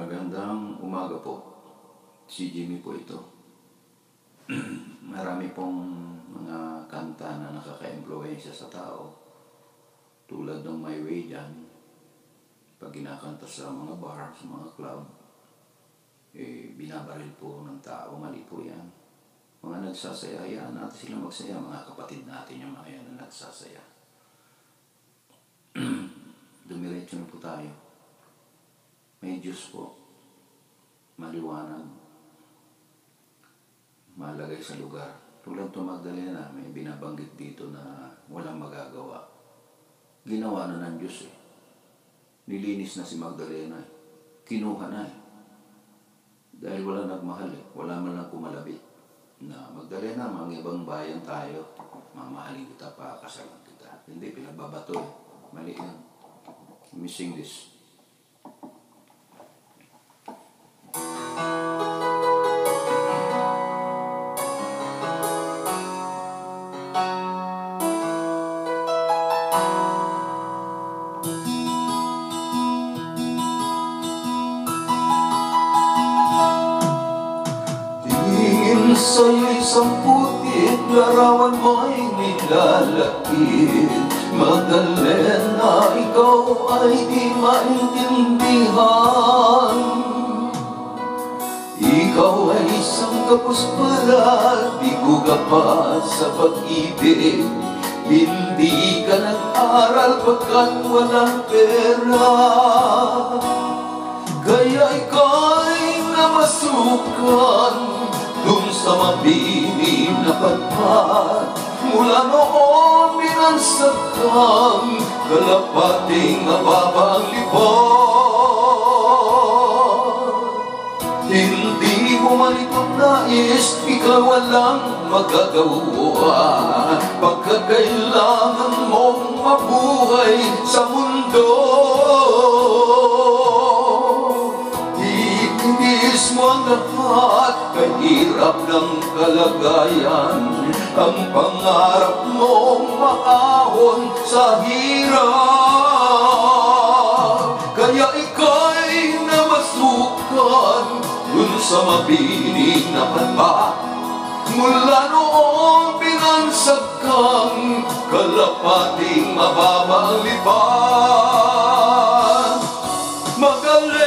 Magandang umaga po. Si Jimmy po ito. Marami pong mga kanta na nakaka-impluwensya sa tao. Tulad ng My Way dyan. Pag kinakanta sa mga bar, sa mga club, binabaril po ng tao. Mali po yan. Mga nagsasaya, hayaan natin sila magsaya. Mga kapatid natin yung mga yan na nagsasaya. Dumiretso na po tayo. May Diyos po. Maliwanag. Malagay sa lugar. Tulad ito Magdalena, may binabanggit dito na walang magagawa. Ginawa na ng Diyos eh. Nilinis na si Magdalena eh. Kinuha na eh. Dahil wala nagmahal eh. Wala man lang kumalabit. Na Magdalena, mga ibang bayan tayo. Mamahalin kita, pakakasalan kita. Hindi, pinagbabato eh. Mali yan. Missing this. Sa'yo'y isang putik, larawan mo'y nilalakit. Magdalena, ikaw ay di maintindihan. Ikaw ay isang kapuspalan, di buga pa sa pag-ibig. Hindi ka nag-aral pagkat walang pera. Kaya ikaw'y namasukan dun sa mabinim na pagpad. Mula noon binansakang kalapating mababang lipad. Hindi mo malikot nais, ikaw walang magagawa. Pagkakailangan mong mabuhay sa mundo, iinis mo ang lahat, kahirap ng kalagayan. Ang pangarap mong maahon sa hirap. Kaya ika'y namasukan dun sa mabining na pagpad. Mula noong binansag kang kalapating mababang lipad. Magdalena,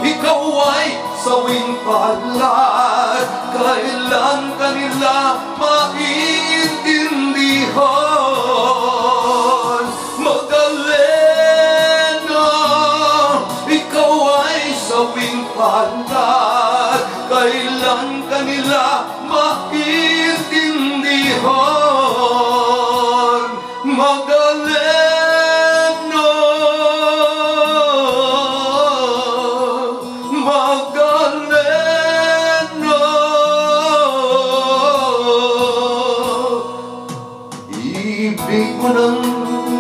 ikaw ay sawing palad. Kailan kanila maiintindihan? Magdalena, ikaw ay sawing palad. Kailan kanila maiintindihan? Magdalena, Magdalena, ibig mo nang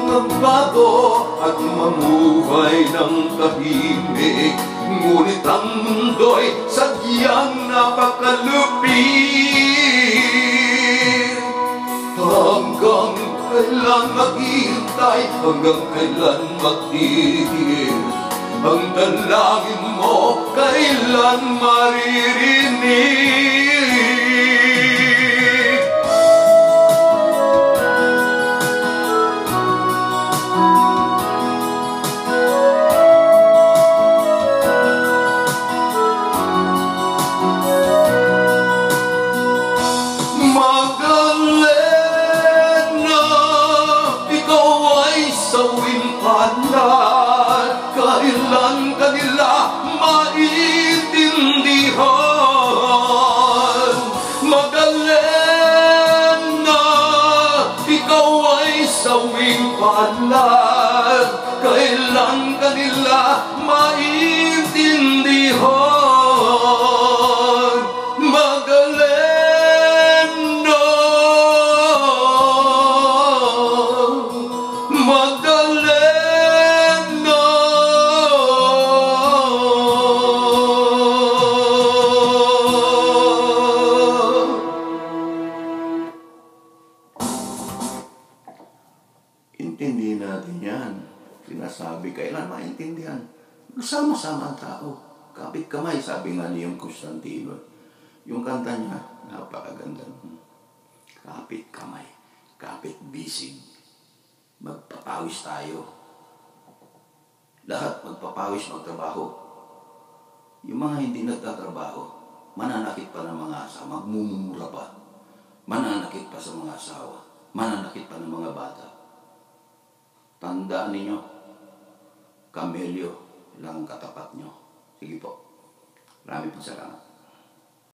magbago at mamuhay ng tahimik. Ngunit ang mundo'y sadyang napakalupit. Hanggang kailan maghihintay, hanggang kailan magtiis? Ang dalangin mo kailan maririnig? Kailan kanila maintindihan? Magdalena, ikaw ay sawing palad. Kailan kanila maintindihan? Magdalena, Magdalena. Intindihin natin yan. Sinasabi, kailan maintindihan? Sama-sama ang tao. Kapit kamay, sabi nga ni yung Constantino. Yung kanta niya, napakaganda. Kapit kamay, kapit bisig. Magpapawis tayo. Lahat magpapawis, magtrabaho. Yung mga hindi nagtatrabaho, mananakit pa ng mga asawa, magmumura pa. Mananakit pa sa mga asawa, mananakit pa ng mga bata. Tandaan ninyo, kamelyo lang ang katapat nyo. Sige po. Marami pong salamat.